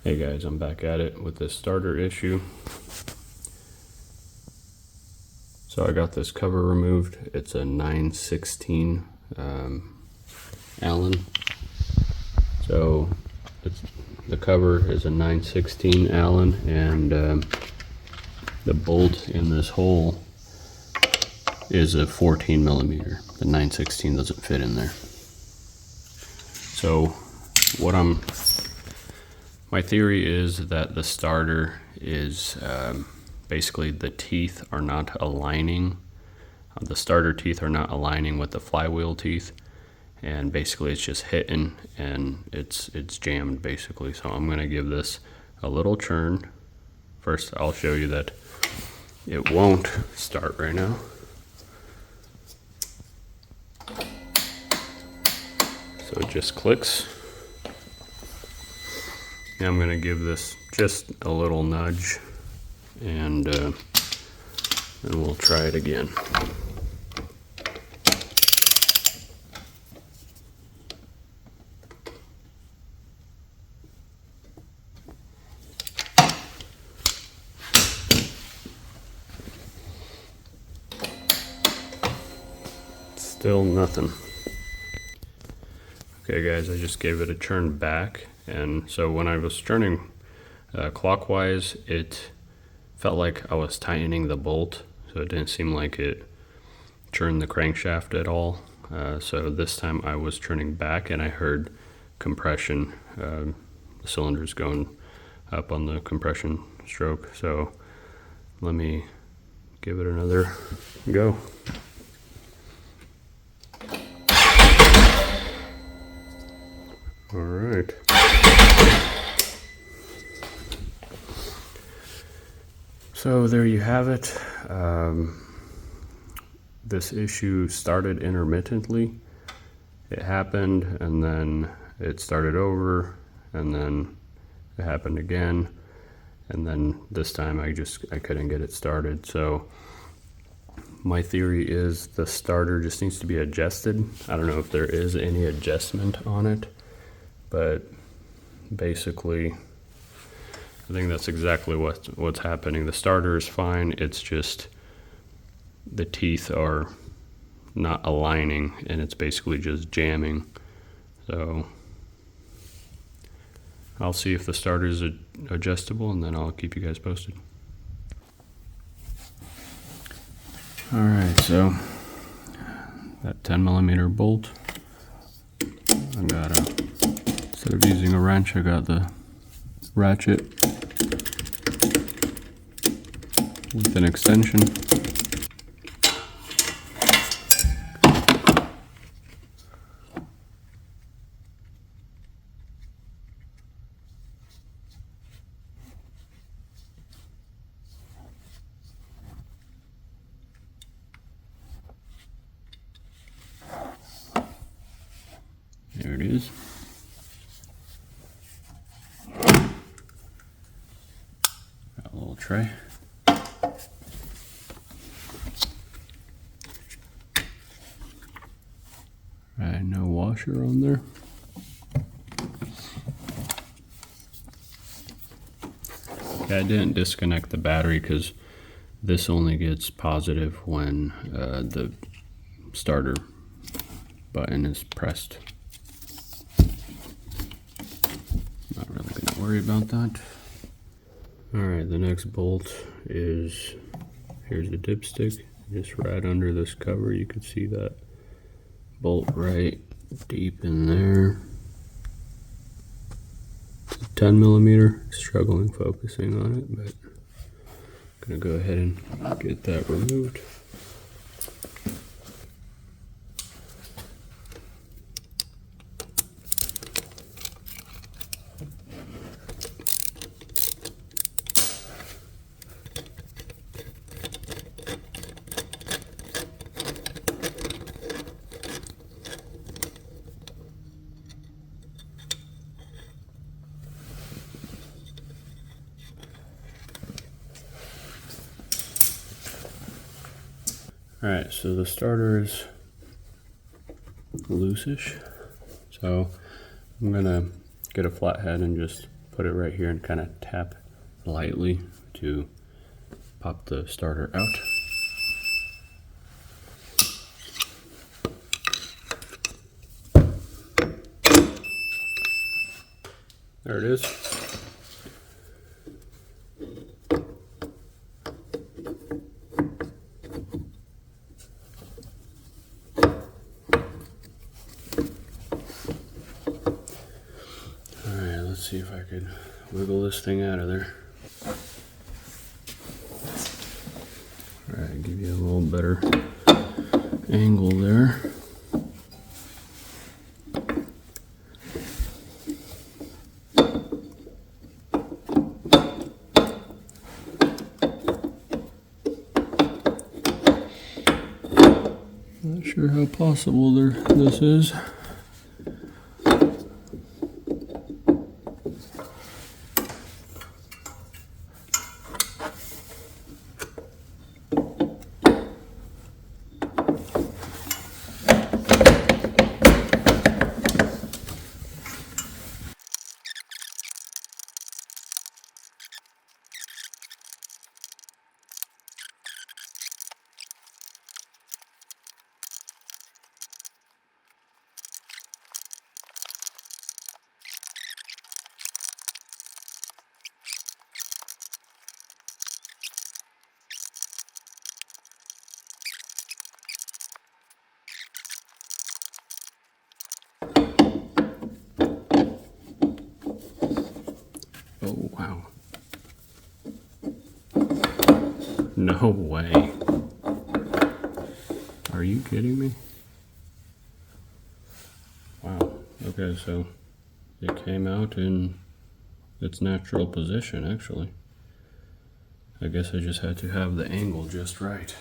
Hey guys, I'm back at it with this starter issue. So I got this cover removed. It's a 9/16 Allen. So the cover is a 9/16 Allen, and the bolt in this hole is a 14 millimeter. The 9/16 doesn't fit in there. So my theory is that the starter is basically the teeth are not aligning. The starter teeth are not aligning with the flywheel teeth, and basically it's just hitting and it's jammed basically. So I'm gonna give this a little churn. First, I'll show you that it won't start right now. So it just clicks. Now I'm gonna give this just a little nudge, and then we'll try it again. Still nothing. Okay guys, I just gave it a turn back, and so when I was turning clockwise, it felt like I was tightening the bolt, so it didn't seem like it turned the crankshaft at all. So this time I was turning back and I heard compression, the cylinders going up on the compression stroke. So let me give it another go. All right. So there you have it. This issue started intermittently. It happened, and then it started over, and then it happened again, and then this time I couldn't get it started. So my theory is the starter just needs to be adjusted. I don't know if there is any adjustment on it, but basically I think that's exactly what's happening. The starter is fine, it's just the teeth are not aligning and it's basically just jamming. So I'll see if the starter is adjustable, and then I'll keep you guys posted. Alright, so that 10 millimeter bolt, instead of using a wrench, I got the ratchet with an extension. There it is. Got a little tray. Right, no washer on there. Yeah, I didn't disconnect the battery because this only gets positive when the starter button is pressed. Not really gonna worry about that. Alright, the next bolt is, here's the dipstick, just right under this cover. You can see that bolt right deep in there. 10 millimeter, struggling focusing on it, but I'm gonna go ahead and get that removed. Alright, so the starter is loosish, so I'm gonna get a flathead and just put it right here and kind of tap lightly to pop the starter out. There it is. Alright, let's see if I could wiggle this thing out of there. Alright, give you a little better angle there. Not sure how possible this is. Oh, wow. No way. Are you kidding me? Wow. Okay, so it came out in its natural position, actually. I guess I just had to have the angle just right.